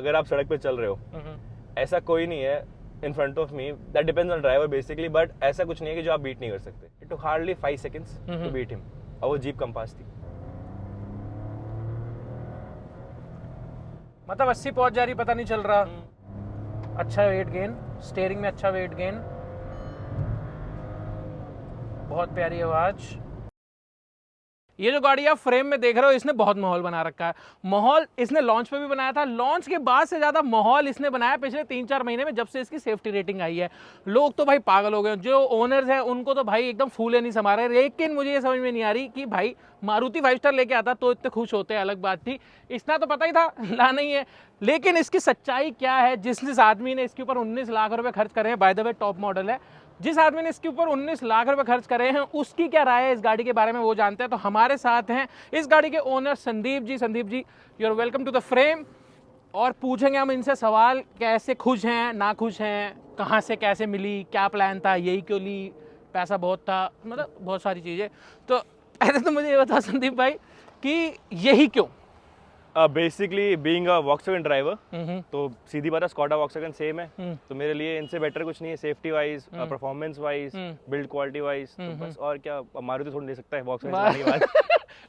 अगर आप सड़क पे चल रहे हो, ऐसा कोई नहीं है in front of me, that depends on driver basically, but ऐसा कुछ नहीं है कि जो आप बीट नहीं कर सकते। It took hardly 5 seconds to beat him, और वो जीप कंपास थी। मतलब 80 पहुंच जा रही, पता नहीं चल रहा। अच्छा वेट गेन, स्टीयरिंग में अच्छा वेट गेन, बहुत प्यारी आवाज। ये जो गाड़ी आप फ्रेम में देख रहे हो, इसने बहुत माहौल बना रखा है। माहौल इसने लॉन्च पे भी बनाया था, लॉन्च के बाद से ज़्यादा माहौल इसने बनाया पिछले 3-4 महीने में, जब से इसकी सेफ्टी रेटिंग आई है। लोग तो भाई पागल हो गए, जो ओनर्स हैं उनको तो भाई एकदम फूले नहीं समा रहे। लेकिन मुझे ये समझ में नहीं आ रही कि भाई मारुति 5 स्टार लेके आता तो इतने खुश होते, अलग बात थी। इतना तो पता ही था लाना ही है, लेकिन इसकी सच्चाई क्या है? जिस आदमी ने इसके ऊपर 19 लाख रुपए खर्च करे हैं, by the way top model है, जिस आदमी ने इसके ऊपर 19 लाख रुपए खर्च करे हैं, उसकी क्या राय है इस गाड़ी के बारे में वो जानते हैं। तो हमारे साथ हैं इस गाड़ी के owner Sandeep ji. Sandeep ji, you are welcome to the frame. और पूछेंगे हम इनसे सवाल, कैसे खुश हैं, ना खुश हैं, कहाँ से कैसे मिली, क्या प्लान था, यही क्यों ली, पैसा बहुत था, मतलब बहुत सारी चीज़ें। तो पहले तो मुझे ये बताओ संदीप भाई कि यही क्यों? Basically being a Volkswagen driver, तो सीधी बात है, स्कॉडा वॉक्सवैगन सेम है, तो मेरे लिए इनसे बेटर कुछ नहीं है, safety wise, performance wise, build quality wise, तो बस। और क्या, मारुति थोड़ी ले सकता है वॉक्सवैगन चलाने के बाद।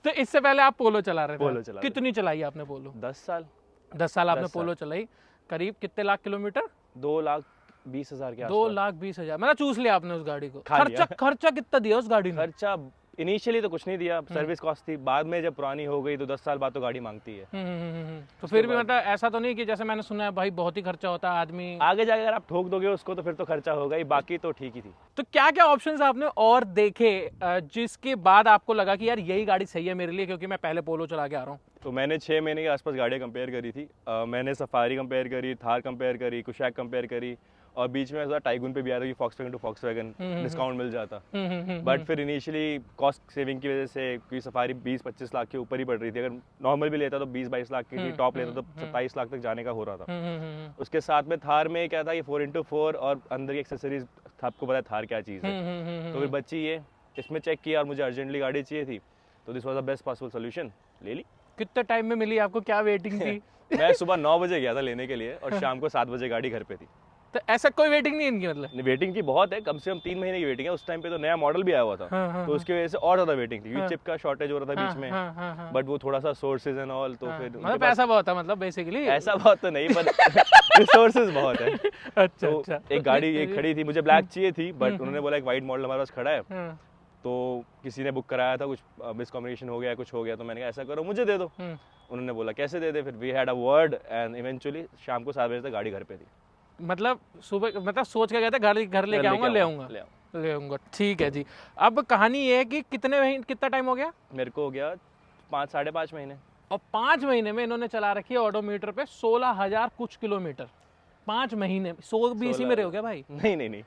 तो इससे पहले आप पोलो चला रहे थे? पोलो चला। कितनी चलाई आपने पोलो? 10 साल। 10 साल आपने पोलो चलाई। करीब कितने लाख किलोमीटर? 2,20,000 के आसपास। 2,20,000। मतलब चूस लिया आपने उस गाड़ी को। खर्चा कितना दिया उस गाड़ी ने? खर्चा इनिशियली तो कुछ नहीं दिया, सर्विस कॉस्ट थी, बाद में जब पुरानी हो गई तो 10 साल बाद तो गाड़ी मांगती है। तो फिर भी मतलब ऐसा तो नहीं कि जैसे मैंने सुना है भाई बहुत ही खर्चा होता है, आदमी आगे जाकर अगर आप ठोक दोगे उसको तो फिर तो खर्चा होगा ही, बाकी तो ठीक ही थी। तो क्या क्या ऑप्शंस आपने और देखे जिसके बाद आपको लगा कि यार यही गाड़ी सही है मेरे लिए, क्योंकि मैं पहले पोलो चला के आ रहा हूँ? तो मैंने 6 महीने के आसपास गाड़ियाँ कंपेयर करी थी। मैंने सफारी कंपेयर करी, थार कंपेयर करी, कुशैक कंपेयर करी, और बीच में टाइगुन पे भी आया था कि फॉक्सवैगन टू फॉक्सवैगन डिस्काउंट मिल जाता। बट फिर इनिशियली कॉस्ट सेविंग की वजह से, क्योंकि सफारी 20-25 लाख के ऊपर ही पड़ रही थी, अगर नॉर्मल भी लेता तो 20-22 लाख की थी, टॉप लेता तो 27 लाख तक जाने का हो रहा था। उसके साथ में थार में क्या था, ये 4x4 और अंदर की एक्सेसरीज, आपको पता है थार क्या चीज़ है। तो फिर बच्ची ये, इसमें चेक किया और मुझे अर्जेंटली गाड़ी चाहिए थी, तो this was the best possible solution, ले ली। कितने टाइम में मिली आपको, क्या वेटिंग थी? मैं सुबह 9 बजे गया था लेने के लिए, और शाम को 7 बजे गाड़ी घर पे थी। तो ऐसा कोई वेटिंग नहीं इनकी? मतलब वेटिंग की बहुत है, कम से कम 3 महीने की वेटिंग है। उस टाइम पे तो नया मॉडल भी आया हुआ था, तो उसकी वजह से और ज्यादा वेटिंग थी, क्योंकि चिप का शॉर्टेज हो रहा था बीच में। बट वो थोड़ा सा सोर्सेज एंड ऑल, तो फिर मतलब पैसा बहुत था, मतलब बेसिकली ऐसा बहुत तो नहीं, पर रिसोर्सेज बहुत है। अच्छा। एक गाड़ी एक खड़ी थी, मुझे ब्लैक चाहिए थी, बट उन्होंने बोला एक वाइट मॉडल हमारे पास खड़ा है, तो किसी ने बुक कराया था, कुछ मिसकम्युनिकेशन हो गया, कुछ हो गया, तो मैंने कहा ऐसा करो मुझे दे दो। उन्होंने बोला कैसे दे दे, फिर we had a word and eventually शाम को 7 बजे तक गाड़ी घर पे थी। मतलब सुबह, मतलब सोच के गए थे घर लेके आऊंगा, ले आऊंगा। ठीक है जी। अब कहानी ये है कि कितना टाइम हो गया? मेरे को हो गया 5-5.5 महीने। और 5 महीने में इन्होंने चला रखी है ऑडोमीटर पे 16,000 कुछ किलोमीटर। 5 महीने 100 भी इसी में रहे हो क्या भाई? नहीं,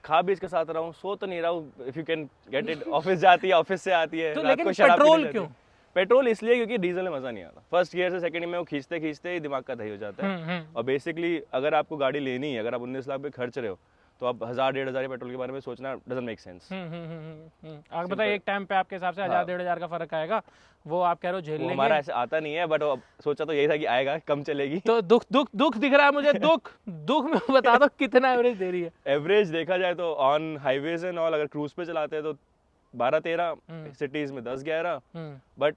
खा भी इसके साथ रहा हूँ, सो तो नहीं रहा हूँ। If you can get it, office जाती है, ऑफिस से आती है, तो रात लेकिन को शराब पेट्रोल पीने क्यों? जाती है। पेट्रोल इसलिए क्योंकि डीजल में मजा नहीं आता। फर्स्ट गियर से सेकंड में वो खींचते खींचते ही दिमाग का दही हो जाता है। और बेसिकली अगर आपको गाड़ी लेनी है, अगर आप 19 लाख पे खर्च रहे हो, तो आप 1,000-1,500 पेट्रोल के बारे में सोचना डजंट मेक सेंस। आप बताइए एक टाइम पे आपके हिसाब से 1,000-1,500 का फर्क आएगा, वो आप कह रहे हो झेल लेंगे? हमारा ऐसे आता नहीं है, बट सोचा तो यही था कि आएगा, कम चलेगी। तो दुख दिख रहा है मुझे। दुख में बता दो कितना एवरेज दे रही है? एवरेज देखा जाए तो ऑन हाईवेज एंड ऑल, अगर क्रूज पे चलाते हैं तो 12-13, सिटीज में 10-11, बट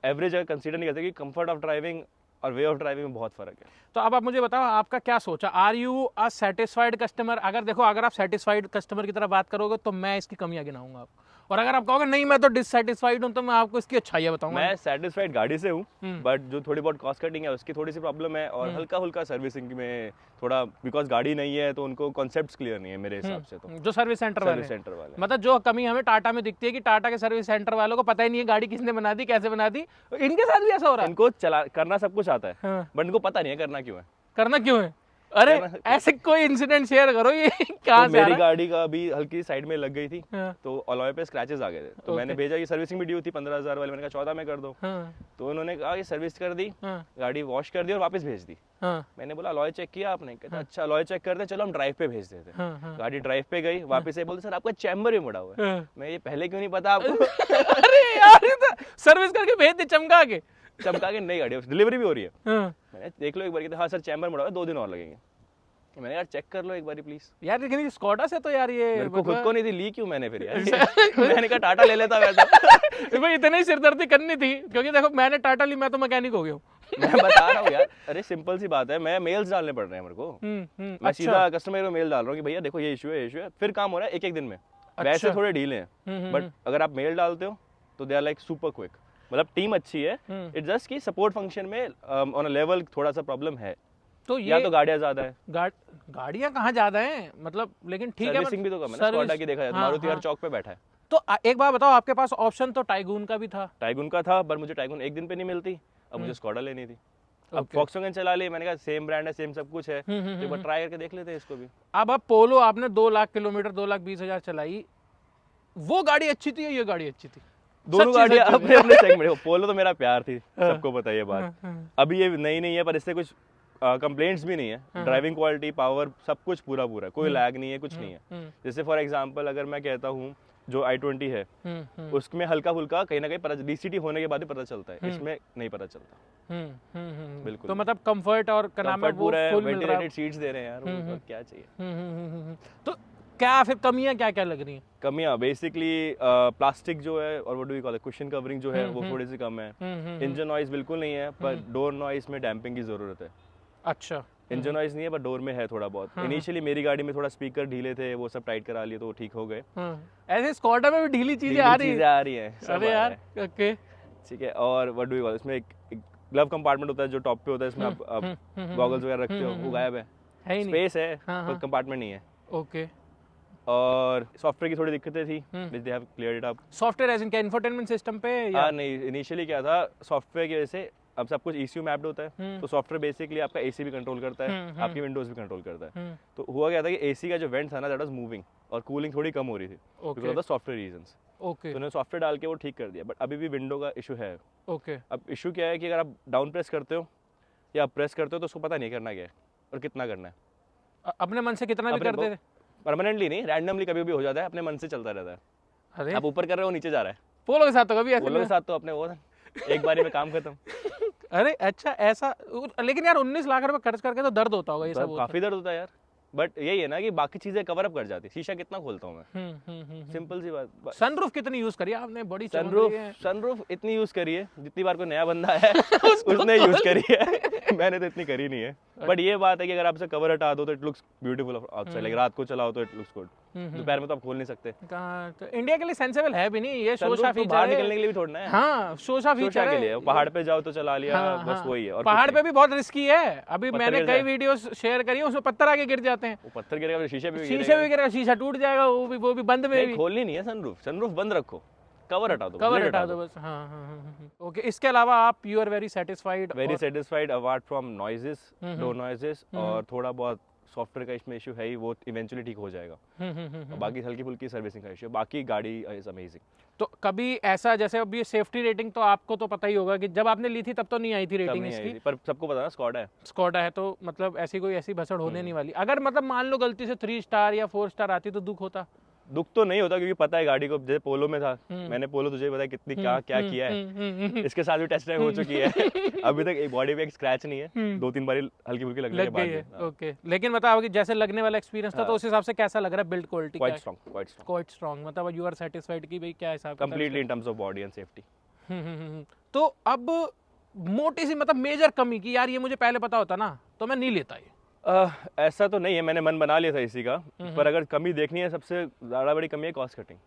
एवरेज अगर कंसीडर नहीं करते कि कंफर्ट ऑफ ड्राइविंग और वे ऑफ ड्राइविंग में बहुत फर्क है। तो अब आप मुझे बताओ आपका क्या सोचा? Are you a satisfied customer? अगर देखो, अगर आप सेटिस्फाइड कस्टमर की तरह बात करोगे तो मैं इसकी कमियां गिनाऊंगा आपको, और अगर आप कहोगे नहीं मैं तो डिससेटिस्फाइड हूं, तो मैं आपको इसकी अच्छाइयां बताऊंगा। मैं सेटिस्फाइड गाड़ी से हूँ, बट जो थोड़ी बहुत कॉस्ट कटिंग है उसकी थोड़ी सी प्रॉब्लम है, और हल्का फुल्का सर्विसिंग में थोड़ा, बिकॉज गाड़ी नहीं है तो उनको कॉन्सेप्ट्स क्लियर नहीं है मेरे हिसाब से। तो जो सर्विस सेंटर वाले मतलब जो कमी हमें टाटा में दिखती है कि टाटा के सर्विस सेंटर वालों को पता ही नहीं है गाड़ी किसने बना दी, कैसे बना दी। इनके साथ भी ऐसा हो रहा है? इनको करना सब कुछ आता है, बट इनको पता नहीं है करना क्यों है। अरे ऐसे कोई इंसिडेंट शेयर करो, ये कहां से मेरी गाड़ी का अभी हल्की साइड में लग गई थी, तो अलॉय पे स्क्रैचेस आ गए थे, तो मैंने भेजा, ये सर्विसिंग भी ड्यू थी 15,000 वाली, मैंने कहा 14 में कर दो। तो उन्होंने कहा ये सर्विस कर दी, गाड़ी वॉश कर दी और वापस भेज दी। मैंने बोला अलॉय चेक किया आपने? कहता अच्छा अलॉय चेक करते, चलो हम ड्राइव पे भेज देते। गाड़ी ड्राइव पे गई, वापस से बोलते सर आपका चैम्बर भी मुड़ा हुआ है। मैं ये पहले क्यों नहीं पता आपको? अरे यार सर्विस करके भेज दे चमका के। चमका के नई गाड़ी है, डिलीवरी भी हो रही है। हाँ। मैंने देख लो एक बार, कहते हाँ सर चैम्बर मुड़ा हुआ है, 2 दिन और लगेंगे। मैंने यार चेक कर लो एक बारी प्लीज। यार लेकिन ये स्कॉडा से तो यार ये मेरे को खुद मतलब- को नहीं थी, ली क्यों मैंने फिर यार मैंने कहा टाटा ले लेता वैसा भाई इतनी ही सिरदर्दी करनी थी, क्योंकि देखो मैंने टाटा ली, मैं तो मैकेनिक हो गया हूँ। मैं बता रहा हूँ यार, अरे सिंपल सी बात है, मैं मेल्स डालने पड़ रहे हैं मेरे को। मैं सीधा कस्टमर को मेल डाल रहा हूँ कि भैया देखो ये इशू है, इशू है, फिर काम हो रहा है एक दिन में। वैसे थोड़े ढीले हैं, बट अगर आप मेल डालते हो तो they are like super quick. मतलब टीम अच्छी है, इट जस्ट कि सपोर्ट फंक्शन में ऑन अ लेवल थोड़ा सा प्रॉब्लम है। तो ये या तो गाड़ियाँ ज्यादा है, गाड़ियाँ कहाँ ज्यादा हैं मतलब, लेकिन ठीक है सर्विसिंग भी तो कम है ना। स्कॉडा की देखा जाए तो मारुति हर चौक पे बैठा है। तो एक बात बताओ, आपके पास ऑप्शन तो टाइगून का भी था। टाइगुन का था, पर मुझे टाइगुन एक दिन पे नहीं मिलती, अब मुझे स्कॉडा लेनी थी। अब फॉक्सवैगन चला ली, मैंने कहा सेम ब्रांड है, सेम सब कुछ है, तो एक बार ट्राई करके देख लेते हैं इसको भी। अब पोलो आपने 2 लाख किलोमीटर 2,20,000 चलाई, वो गाड़ी अच्छी थी या ये गाड़ी अच्छी थी? दोनों गाड़ियाँ अपने अपने सेगमेंट। पोलो तो मेरा प्यार थी, सबको पता है ये बात। अभी ये नई नहीं है, पर इससे कुछ कंप्लेंट्स भी नहीं है। ड्राइविंग क्वालिटी, पावर, सब कुछ पूरा पूरा, कोई लैग नहीं है, कुछ नहीं है। जैसे फॉर एग्जांपल अगर मैं कहता हूँ जो i20 है, उसमें हल्का फुल्का कहीं ना कहीं पता, डीसीटी होने के बाद ही पता चलता है, इसमें नहीं पता चलता। बिल्कुल। तो मतलब कंफर्ट और क्या नाम है, वो पूरा है, फुल मिल रहा है। वेंटिलेटेड सीट्स दे रहे हैं यार, और क्या चाहिए। तो क्या फिर कमियां क्या क्या लग रही हैं? कमियां बेसिकली प्लास्टिक जो है, और what do we call it, cushion covering जो है वो थोड़ी सी कम है। इंजन नॉइज बिल्कुल नहीं है, पर डोर नॉइज में डैम्पिंग की जरूरत है। अच्छा, इंजन नॉइज नहीं है, पर डोर में है थोड़ा बहुत। इनिशियली मेरी गाड़ी में थोड़ा स्पीकर ढीले थे, वो सब टाइट करा लिए तो वो ठीक हो गए। ऐसे स्कॉडा में भी ढीली चीजें आ रही हैं, सब अरे आ यार, रहा है। ओके। ठीक है, और व्हाट डू वी कॉल, इसमें एक ग्लव कंपार्टमेंट होता है जो टॉप पे होता है, इसमें आप गॉगल्स वगैरह रखते हो, वो गायब है ही नहीं। स्पेस है, पर कंपार्टमेंट नहीं है। ओके। और सॉफ्टवेयर की थोड़ी दिक्कतें थी, which they have cleared it up। Software as in क्या इंफोटेनमेंट सिस्टम पे या? हाँ नहीं, इनिशियली क्या था, सॉफ्टवेयर की वजह से अब सब कुछ ECU मैप्ड होता है, तो सॉफ्टवेयर बेसिकली आपका AC भी कंट्रोल करता है, आपकी विंडोज भी कंट्रोल करता है। तो हुआ क्या था कि AC का जो वेंट था ना, दैट वाज मूविंग, और कूलिंग थोड़ी कम हो रही थी because of the software reasons. Okay. तो उन्होंने सॉफ्टवेयर डाल के वो ठीक कर दिया, बट अभी भी विंडो का इशू है। ओके। अब इशू क्या है कि अगर आप डाउन प्रेस करते हो या आप प्रेस करते हो तो उसको पता नहीं करना क्या है और कितना करना है। अपने मन से कितना भी कर देते? परमानेंटली नहीं, रैंडमली कभी भी हो जाता है, अपने मन से चलता रहता है। अरे आप ऊपर कर रहे हो, नीचे जा रहा है। पोलो के साथ तो कभी ऐसे पोलो के साथ तो अपने वो एक बारी में काम खत्म। अरे अच्छा, ऐसा? लेकिन यार 19 लाख रुपए खर्च करके तो दर्द होता होगा ये सब। काफी दर्द होता है यार, बट यही है ना कि बाकी चीजें कवर अप कर जाती। शीशा कितना खोलता हूँ मैं, सिंपल सी बात। सनरूफ कितनी यूज करी आपने? बड़ी सनरूफ इतनी यूज करी है जितनी बार कोई नया बंदा है उसने यूज करी है, मैंने तो इतनी करी नहीं है। बट ये बात है कि अगर आपसे कवर हटा दो तो it looks beautiful outside, like रात को चलाओ तो इट लुक्स गुड। दोपहर में तो आप खोल नहीं सकते। तो इंडिया के लिए सेंसेबल है भी नहीं ये, शोशा फीचर बाहर निकलने के लिए भी छोड़ना है। हाँ, शोशा फीचर के लिए पहाड़ पे जाओ तो चला लिया, बस वही है। और पहाड़ पे भी बहुत रिस्की है। अभी मैंने कई वीडियोस शेयर करी है, उसमें पत्थर आके गिर जाते हैं। वो पत्थर गिरेगा, शीशे भी गिरेगा, शीशा टूट जाएगा, वो भी बंद में भी। खोलनी नहीं है सनरूफ, सनरूफ बंद रखो, कवर हटा दो, कवर हटा दो बस। हाँ। ओके, इसके अलावा आप you are very satisfied apart from noises, door noises, और थोड़ा बहुत सॉफ्टवेयर का इसमें इशू है ही, वो इवेंचुअली ठीक हो जाएगा। बाकी हल्की फुल्की सर्विसिंग का इशू है, बाकी गाड़ी इज अमेजिंग। तो कभी ऐसा, जैसे अब ये सेफ्टी रेटिंग तो आपको तो पता ही होगा कि जब आपने ली थी तब तो नहीं आई थी रेटिंग इसकी, पर सबको पता ना स्कॉडा है तो मतलब ऐसी भसड़ होने नहीं वाली। अगर मतलब मान लो गलती से 3 स्टार या 4 स्टार आती तो दुख होता? दुख तो नहीं होता, क्योंकि पता है गाड़ी को। जैसे पोलो में था, मैंने पोलो तुझे पता है कितनी क्या किया है, इसके साथ भी टेस्ट ड्राइव हो चुकी है। अभी तक एक बॉडी पे एक स्क्रैच नहीं है, 2-3 बार हल्की फुल्की लगने के बाद। ओके, लेकिन बताओ कि जैसे लगने वाला एक्सपीरियंस था तो उस हिसाब से कैसा लग रहा है? बिल्ड क्वालिटी क्वाइट स्ट्रांग, मतलब यू आर सेटिस्फाइड कि भाई क्या हिसाब completely in terms of body and safety. तो अब मोटी सी मतलब मेजर कमी की, यार ये मुझे पहले पता होता ना तो मैं नहीं लेता ये। ऐसा तो नहीं है, मैंने मन बना लिया था इसी का, पर अगर कमी देखनी है, सबसे ज़्यादा बड़ी कमी है कॉस्ट कटिंग।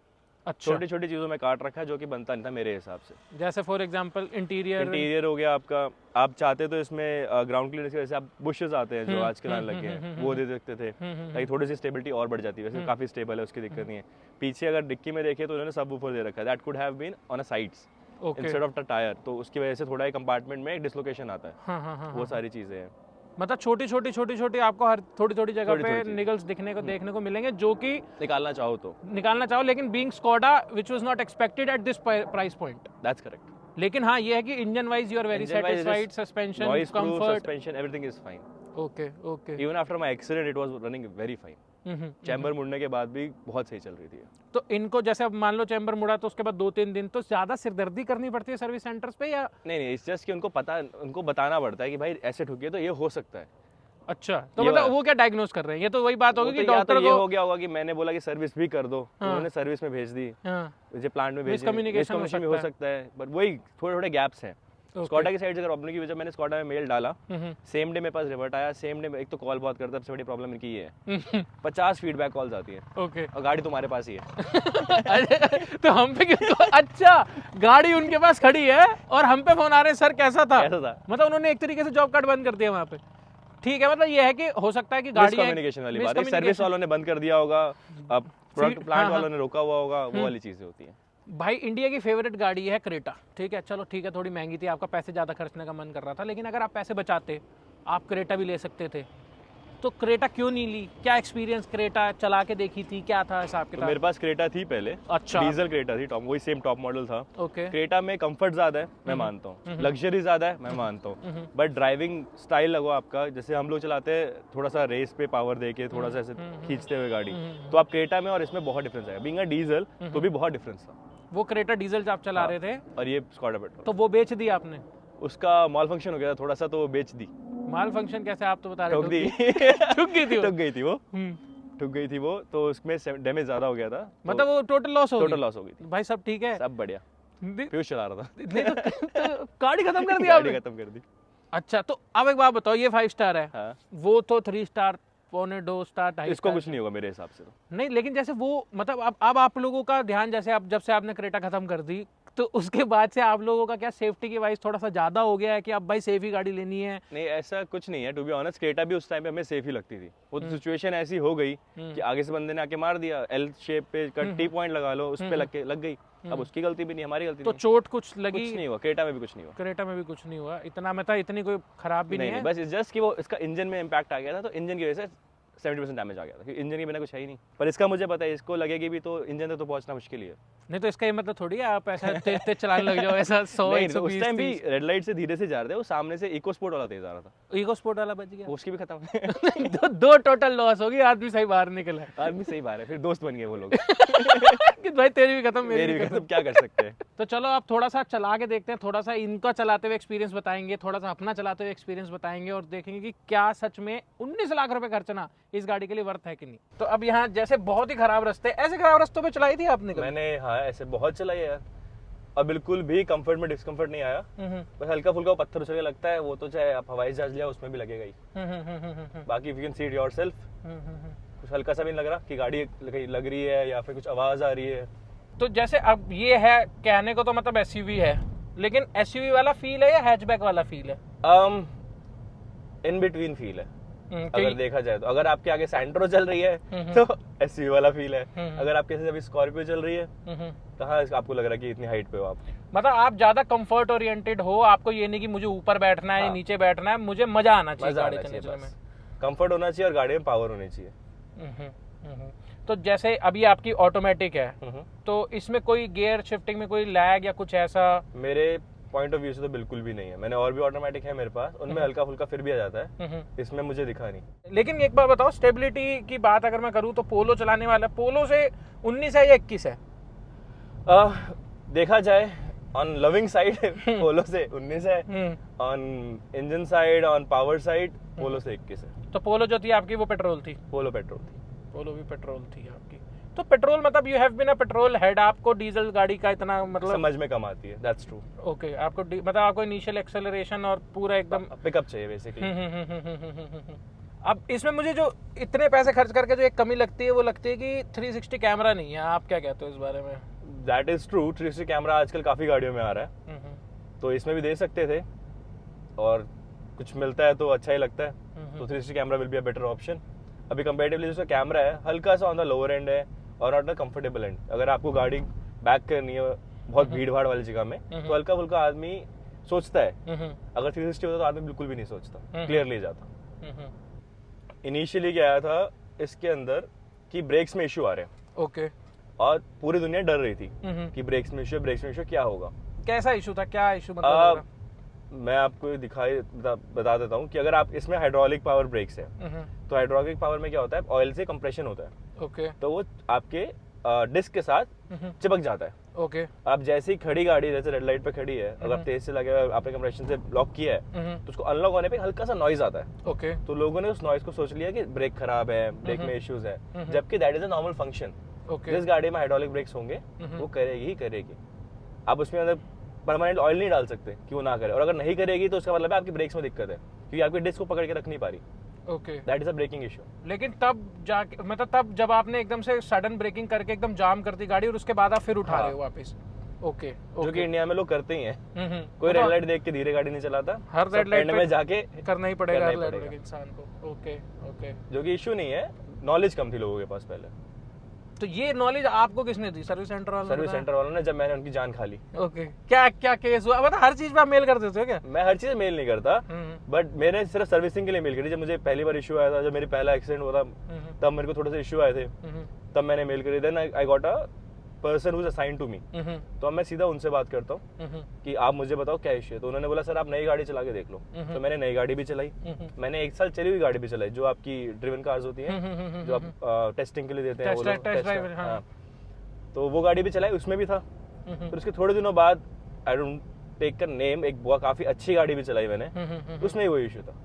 अच्छा। छोटी छोटी चीज़ों में काट रखा है जो कि बनता नहीं था मेरे हिसाब से। जैसे फॉर एग्जांपल इंटीरियर हो गया आपका, आप चाहते तो इसमें ग्राउंड क्लियरेंस की वजह से आप बुशेस आते हैं जो आजकल आने लगे हैं, वो दे सकते थे ताकि थोड़ी सी स्टेबिलिटी और बढ़ जाती है। वैसे काफ़ी स्टेबल है, उसकी दिक्कत नहीं है। पीछे अगर डिक्की में देखे तो उन्होंने सबवूफर दे रखा है, that could have been on a sides instead of the tyre, तो उसकी वजह से थोड़ा एक कंपार्टमेंट में एक डिसलोकेशन आता है। वो सारी चीज़ें हैं, मतलब छोटी छोटी आपको हर थोड़ी जगह पे निगल्स देखने को मिलेंगे जो कि निकालना चाहो, लेकिन being Skoda which was not expected at this price point. That's correct. लेकिन हाँ ये है कि engine wise you are very satisfied, suspension, comfort, suspension, everything is fine. Okay okay. Even after my accident it was running very fine. Chamber मुड़ने के बाद भी बहुत सही चल रही थी। तो इनको जैसे अब मान लो चैम्बर मुड़ा तो उसके बाद 2-3 दिन तो ज्यादा सिरदर्दी करनी पड़ती है सर्विस सेंटर्स पे या? नहीं, इट्स जस्ट कि उनको बताना पड़ता है कि भाई ऐसे ठुकी है तो ये हो सकता है। अच्छा, तो मतलब वो क्या डायग्नोज कर रहे हैं? ये तो वही बात होगी कि डॉक्टर को ये हो गया होगा कि मैंने बोला कि सर्विस भी कर दो, उन्होंने सर्विस में भेज दी, मुझे प्लांट में भेज दी, मिसकम्युनिकेशन भी हो सकता है। बट वही थोड़े गैप्स हैं। स्कॉडा की साइड से अगर प्रॉब्लम की वजह मैंने स्कॉडा में मेल डाला, सेम डे मेरे पास रिवर्ट आया, सेम डे एक तो कॉल बहुत करता है, सबसे बड़ी प्रॉब्लम इनकी ये है 50 फीडबैक कॉल्स आती है। ओके। और गाड़ी तुम्हारे पास ही है। तो हम पे क्यों? अच्छा, गाड़ी उनके पास खड़ी है और हम पे फोन आ रहे हैं, सर कैसा था? मतलब उन्होंने एक तरीके से जॉब कार्ड बंद कर दिया वहाँ पे। ठीक है, मतलब ये है कि हो सकता है कि गाड़ी कम्युनिकेशन वाली बात है, सर्विस वालों ने बंद कर दिया होगा, अब प्लांट वालों ने रोका हुआ होगा, वो वाली चीजें होती हैं। भाई इंडिया की फेवरेट गाड़ी है क्रेटा, ठीक है, चलो ठीक है, थोड़ी महंगी थी, आपका पैसे ज़्यादा खर्चने का मन कर रहा था, लेकिन अगर आप पैसे बचाते आप क्रेटा भी ले सकते थे, तो क्रेटा क्यों नहीं ली? क्या एक्सपीरियंस, क्रेटा चला के देखी थी, क्या था हिसाब किताब? तो मेरे पास क्रेटा थी पहले। अच्छा। डीजल क्रेटा थी, वही सेम टॉप मॉडल था। ओके। क्रेटा में कंफर्ट ज्यादा है, मैं मानता हूँ, लग्जरी ज्यादा है, मैं मानता हूँ, बट ड्राइविंग स्टाइल लगो आपका, जैसे हम लोग चलाते हैं थोड़ा सा रेस पे पावर देके थोड़ा सा ऐसे खींचते हुए गाड़ी, तो आप क्रेटा में और इसमें बहुत डिफरेंस है। बीइंग अ डीजल तो भी बहुत डिफरेंस था। वो क्रेटा डीजल आप चला रहे थे और ये स्कॉडा पेट्रोल, तो वो बेच दी आपने? उसका मॉल फंक्शन हो गया था थोड़ा सा, तो वो बेच दी। माल फंक्शन कैसे? आप तो बता रहे थे ठुक गई थी वो, तो उसमें डैमेज ज्यादा हो गया था, मतलब वो टोटल लॉस हो गई थी। भाई सब ठीक है? सब बढ़िया, पीयूष चला रहा था। तो गाड़ी खत्म कर दी आपने? गाड़ी खत्म कर दी। अच्छा, तो अब एक बात बताओ, ये 5 स्टार है। हाँ। वो तो 3 स्टार, 2.25 स्टार, 2.5 इसको कुछ नहीं होगा मेरे हिसाब से तो। नहीं, लेकिन जैसे वो मतलब अब आप लोगों का ध्यान, जैसे आप जब से आपने क्रेटा खत्म कर दी, तो उसके बाद से आप लोगों का क्या सेफ्टी की वाइज थोड़ा सा ज्यादा हो गया है कि अब भाई सेफ ही गाड़ी लेनी है? नहीं, ऐसा कुछ नहीं है, टू बी ऑनेस्ट। क्रेटा भी उस टाइम पे हमें सेफ ही लगती थी। वो सिचुएशन ऐसी हो गई कि आगे से बंदे ने आके मार दिया, एल शेप पे टी पॉइंट लगा लो, उस पे लग गई। अब उसकी गलती भी नहीं, हमारी गलती तो नहीं। चोट कुछ लगी? कुछ नहीं हुआ, क्रेटा में भी कुछ नहीं हुआ। क्रेटा में भी कुछ नहीं हुआ, इतना मतलब इतनी कोई खराब भी नहीं है। बस जस्ट कि वो इसका इंजन में इम्पैक्ट आ गया था, तो इंजन की वजह से 70% डैमेज आ गया था, क्योंकि इंजन के बिना कुछ है ही नहीं। पर इसका मुझे पता है, इसको लगेगी भी तो इंजन तक तो पहुंचना मुश्किल ही है। नहीं, तो इसका ये मतलब थोड़ी है आप ऐसा तेज तेज चलाने लग जाओ, ऐसा 100-120। उस टाइम भी रेड लाइट से धीरे से जा रहे थे, वो सामने से इको स्पोर्ट वाला तेज आ रहा था। इको स्पोर्ट वाला बच गया, उसकी भी खत्म। दो टोटल लॉस होगी, आदमी सही बाहर निकला। आदमी सही बाहर है, फिर दोस्त बन गए वो लोग। कि भाई तेरी भी खत्म, मेरी भी खत्म, क्या कर सकते हैं। तो चलो आप थोड़ा सा चला के देखते हैं, थोड़ा सा इनका चलाते हुए एक्सपीरियंस बताएंगे, थोड़ा सा अपना चलाते हुए एक्सपीरियंस बताएंगे, और देखेंगे कि क्या सच में 19 लाख रुपए खर्चना इस गाड़ी के लिए वर्थ है कि नहीं। तो अब यहाँ जैसे बहुत ही खराब रास्ते, ऐसे खराब रास्तों पे चलाई थी आपने? मैंने हाँ ऐसे बहुत चलाई है यार, और बिल्कुल भी कंफर्ट में डिस्कंफर्ट नहीं आया। बस हल्का फुल्का पत्थर उछल के लगता है, वो तो चाहे आप हवाई जहाज लिया उसमें भी लगेगा ही। बाकी you can see it yourself, कुछ हल्का सा भी नहीं लग रहा कि गाड़ी लग रही है या फिर कुछ आवाज आ रही है। तो जैसे अब ये है, कहने को तो मतलब एसयूवी है, लेकिन एसयूवी वाला फील है या हैचबैक वाला फील है? इन बिटवीन फील है। अगर देखा जाए तो, अगर आपके आगे सैंट्रो चल रही है तो एसयूवी वाला फील है, अगर आपके साथ अभी स्कॉर्पियो चल रही है, कहाँ आपको लग रहा है कि इतनी हाइट पे हो आप? मतलब आप ज्यादा कंफर्ट ओरिएंटेड हो, आपको ये नहीं कि मुझे ऊपर बैठना है, नीचे बैठना है, मुझे मजा आना चाहिए गाड़ी चलाने में। कंफर्ट होना चाहिए और गाड़ी में पावर होनी चाहिए। तो जैसे अभी आपकी ऑटोमेटिक है, तो इसमें कोई गियर शिफ्टिंग में कोई लैग या कुछ ऐसा? मेरे पॉइंट ऑफ व्यू से तो बिल्कुल भी नहीं है। मैंने और भी ऑटोमेटिक है मेरे पास, उनमें हल्का फुल्का फिर भी आ जाता है, इसमें मुझे दिखा नहीं। लेकिन एक बार बताओ, स्टेबिलिटी की बात अगर मैं करूँ तो पोलो चलाने वाला, पोलो से 19 है या 21 है? देखा जाए ऑन लविंग साइड पोलो से 19 है, on engine side, on power side पोलो से 21 है। तो पोलो जो थी आपकी वो पेट्रोल थी? पोलो पेट्रोल थी। पोलो भी पेट्रोल थी आपकी। तो पेट्रोल मतलब you have been a petrol head, आपको डीजल गाड़ी का इतना मतलब समझ में कम आती है। That's true. ओके, आपको मतलब आपको इनिशियल एक्सेलरेशन और पूरा एकदम पिकअप चाहिए बेसिकली। अब इसमें मुझे जो इतने पैसे खर्च करके जो एक कमी लगती है, वो लगती है कि 360 कैमरा नहीं है। आप क्या कहते हो इस बारे में? दैट इज ट्रू, 360 कैमरा आजकल काफी गाड़ियों में आ रहा है, तो इसमें भी दे सकते थे, और कुछ मिलता है तो अच्छा ही लगता है। तो 360 camera will be a better option. अभी कंपैरेटिवली जो कैमरा है हल्का सा ऑन द लोअर एंड है और ऑन द कंफर्टेबल एंड। अगर आपको गाड़ी बैक करनी है बहुत भीड़ भाड़ वाली जगह में, तो हल्का फुल्का आदमी सोचता है। अगर 360 होता तो आदमी बिल्कुल भी नहीं सोचता, क्लियरली जाता। इनिशियली क्या आया था इसके अंदर कि ब्रेक्स में इश्यू आ रहे हैं, ओके, और पूरी दुनिया डर रही थी कि ब्रेक्स में इश्यू क्या होगा। कैसा इशू था, क्या इशू मतलब? मैं आपको बता देता हूँ कि अगर आप इसमें हाइड्रोलिक पावर ब्रेक्स है, तो हाइड्रोलिक पावर में क्या होता है, ऑयल से कंप्रेशन होता है। ओके। तो वो आपके डिस्क के साथ चिपक जाता है। ओके। आप जैसे ही खड़ी गाड़ी, जैसे रेड लाइट पे खड़ी है, अगर आप तेज से लगे आपने कंप्रेशन से लॉक किया है, तो उसको अनलॉक होने पे हल्का सा नॉइज आता है। ओके। तो लोगों ने उस नॉइज को सोच लिया कि ब्रेक खराब है, ब्रेक में इश्यूज है, जबकि that is a normal function. जिस गाड़ी में हाइड्रोलिक ब्रेक्स होंगे वो करेगी ही करेगी। आप उसमें अंदर परमानेंट ऑयल नहीं डाल सकते कि वो ना करे, और अगर नहीं करेगी तो उसका मतलब है आपकी ब्रेक्स में दिक्कत है, क्योंकि आपकी डिस्क को पकड़ के रख नहीं पा रही। Okay. That is a braking issue. लेकिन तब जाके मतलब तब जब आपने एकदम से सडन ब्रेकिंग करके एकदम जाम कर दी गाड़ी और उसके बाद आप फिर उठा रहे हो वापस। ओके। जो कि इंडिया में लोग करते ही हैं। कोई रेड लाइट देख के धीरे गाड़ी नहीं चलाता, हर रेड लाइट में जाके करना ही पड़ेगा हर रेड लाइट इंसान को। ओके। ओके। जो कि इशू नहीं है, नॉलेज कम थी लोगों के पास पहले। तो ये नॉलेज आपको किसने दी? सर्विस सेंटर वालों ने जब मैंने उनकी जान खा ली। ओके। क्या क्या केस हुआ? मतलब हर चीज पे आप मेल कर देते हो क्या? मैं हर चीज मेल नहीं करता, बट मैंने सिर्फ सर्विसिंग के लिए मेल करी। जब मुझे पहली बार इशू आया था, जब मेरी पहला एक्सीडेंट हुआ था, तब मेरे को थोड़े से इशू आए थे, तब मैंने मेल करी। Then I got a person who is assigned to me. तो अब मैं सीधा उनसे बात करता हूँ कि आप मुझे बताओ क्या इशू है। तो उन्होंने बोला सर आप नई गाड़ी चला के देख लो। तो मैंने नई गाड़ी भी चलाई, मैंने 1 साल चली हुई गाड़ी भी चलाई, जो आपकी ड्रिवन कार्स होती हैं, जो आप टेस्टिंग के लिए देते हैं, वो लोग। तो वो गाड़ी भी चलाई, उसमें भी था। फिर उसके थोड़े दिनों बाद, आई डोंट टेक कर नेम, एक काफी अच्छी गाड़ी भी चलाई मैंने, उसमें ही वो इशू था।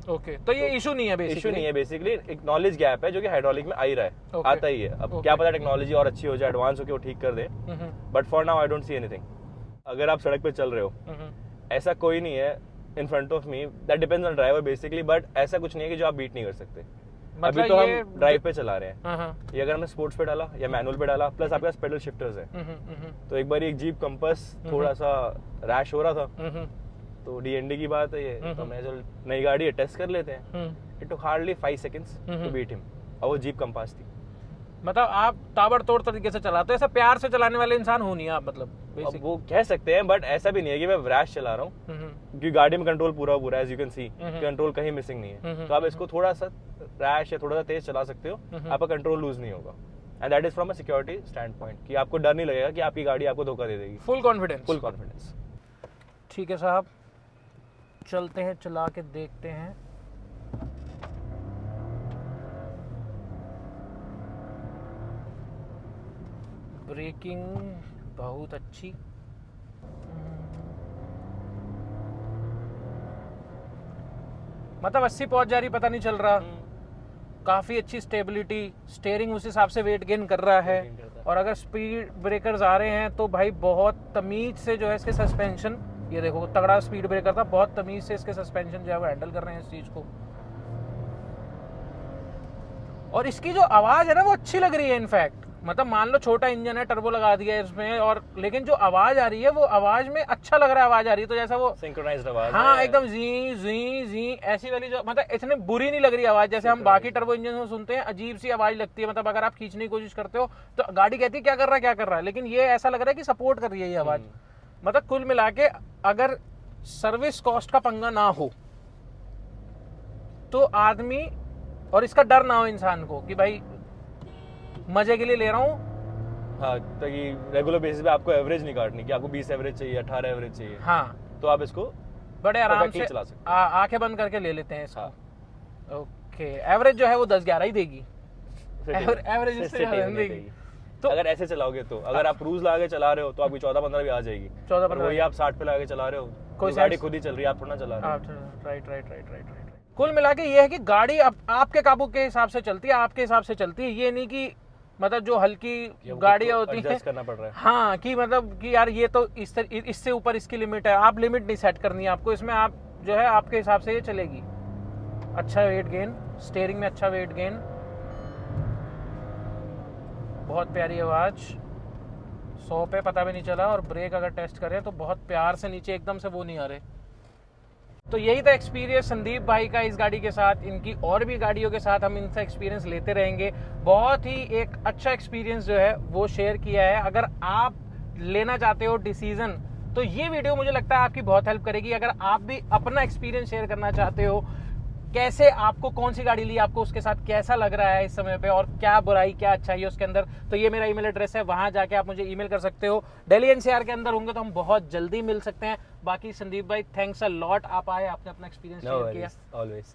ओके। तो ये इशू नहीं है बेसिकली? इशू नहीं है बेसिकली, एक नॉलेज गैप है जो कि हाइड्रोलिक में आ ही रहा है, आता ही है। अब क्या पता टेक्नोलॉजी और अच्छी हो जाए, एडवांस हो के वो ठीक कर दे, but for now I don't see anything. अगर आप सड़क पे चल रहे हो, ऐसा कोई नहीं है in front of me, that depends on driver basically, but ऐसा कुछ नहीं है कि जो आप बीट नहीं कर सकते। मतलब अभी तो हम ड्राइव पे चला रहे हैं, ये अगर हमने स्पोर्ट्स पे डाला या मैनुअल पे डाला, प्लस आपके पास पेडल शिफ्टर्स है। तो एक बार एक जीप कंपास थोड़ा सा रैश हो रहा था, तो डीएनडी की बात है ये, तो मैं चल नई गाड़ी है टेस्ट कर लेते हैं। It took hardly 5 seconds to beat him, और वो जीप कंपास थी। मतलब आप ताबड़तोड़ तरीके से चलाते हो, ऐसा प्यार से चलाने वाले इंसान हो नहीं आप, मतलब अब वो कह सकते हैं, बट ऐसा भी नहीं है कि मैं रैश चला रहा हूँ, क्योंकि गाड़ी में कंट्रोल पूरा है, as you can see control कहीं मिसिंग नहीं है। तो आप इसको थोड़ा सा रैश या थोड़ा सा तेज चला सकते हो, आपका कंट्रोल लूज नहीं होगा। And that is from a security stand point, कि आपको डर नहीं लगेगा कि आपकी गाड़ी आपको धोखा दे देगी। Full confidence. Full confidence. ठीक है साहब, चलते हैं, चला के देखते हैं। ब्रेकिंग बहुत अच्छी, मतलब 80 पहुंच जा रही, पता नहीं चल रहा। काफी अच्छी स्टेबिलिटी, स्टीयरिंग उस हिसाब से वेट गेन कर रहा है। और अगर स्पीड ब्रेकर्स आ रहे हैं तो भाई बहुत तमीज से जो है इसके सस्पेंशन, ये देखो तगड़ा स्पीड ब्रेकर था, बहुत तमीज से इसके सस्पेंशन जो है वो हैंडल कर रहे हैं इस चीज को। और इसकी जो आवाज है ना वो अच्छी लग रही है। इनफैक्ट मतलब मान लो छोटा इंजन है, टर्बो लगा दिया है इसमें, और लेकिन जो आवाज आ रही है वो आवाज में अच्छा लग रहा है, आवाज आ रही है तो जैसा वो सिंक्रोनाइज्ड आवाज, हाँ एकदम जी जी जी ऐसी वाली, जो मतलब इतनी बुरी नहीं लग रही आवाज जैसे हम बाकी टर्बो इंजन में सुनते हैं। अजीब सी आवाज लगती है, मतलब अगर आप खींचने की कोशिश करते हो तो गाड़ी कहती है क्या कर रहा है क्या कर रहा है, लेकिन ये ऐसा लग रहा है कि सपोर्ट कर रही है ये आवाज। मतलब कुल मिला के अगर सर्विस कॉस्ट का पंगा ना हो तो आदमी, और इसका डर ना हो इंसान को कि भाई मजे के लिए ले रहा हूँ, हाँ, ताकि रेगुलर बेसिस पे आपको एवरेज नहीं काटनी कि आपको 20 एवरेज चाहिए, 18 एवरेज चाहिए, हाँ, तो आप इसको बड़े आराम से चला सकते आंखें बंद करके ले लेते हैं इसको। हाँ। ओके, एवरेज जो है वो 10-11 ही देगी, एवरेज इससे ज़्यादा नहीं देगी। तो अगर ऐसे चलाओगे तो, अगर आप क्रूज लगा के चला रहे हो तो आपकी 14-15 भी आ जाएगी। 14-15 वही आप 60 पे लगा के चला रहे हो, कोई गाड़ी खुद ही चल रही है, आप थोड़ा चला रहे हो। राइट। कुल मिला के ये है कि गाड़ी आपके काबू के हिसाब से चलती है, आपके हिसाब से चलती है। ये नहीं कि मतलब जो हल्की गाड़ियां होती हैं करना पड़ रहा है, हाँ, कि मतलब कि यार ये तो इससे ऊपर इसकी लिमिट है, आप लिमिट नहीं सेट करनी है आपको। इसमें आप जो है आपके हिसाब से ये चलेगी। अच्छा वेट गेन, स्टीयरिंग में अच्छा वेट गेन, बहुत प्यारी आवाज, 100 पे पता भी नहीं चला। और ब्रेक अगर टेस्ट करें तो बहुत प्यार से नीचे एकदम से वो नहीं आ रहे। तो यही था एक्सपीरियंस संदीप भाई का इस गाड़ी के साथ। इनकी और भी गाड़ियों के साथ हम इनसे एक्सपीरियंस लेते रहेंगे। बहुत ही एक अच्छा एक्सपीरियंस जो है वो शेयर किया है। अगर आप लेना चाहते हो डिसीजन तो ये वीडियो मुझे लगता है आपकी बहुत हेल्प करेगी। अगर आप भी अपना एक्सपीरियंस शेयर करना चाहते हो कैसे आपको कौन सी गाड़ी ली, आपको उसके साथ कैसा लग रहा है इस समय पे, और क्या बुराई क्या अच्छाई है उसके अंदर, तो ये मेरा ईमेल एड्रेस है, वहां जाके आप मुझे ईमेल कर सकते हो। दिल्ली एनसीआर के अंदर होंगे तो हम बहुत जल्दी मिल सकते हैं। बाकी संदीप भाई थैंक्स अ लॉट, आप आए, आपने अपना एक्सपीरियंस शेयर किया। ऑलवेज।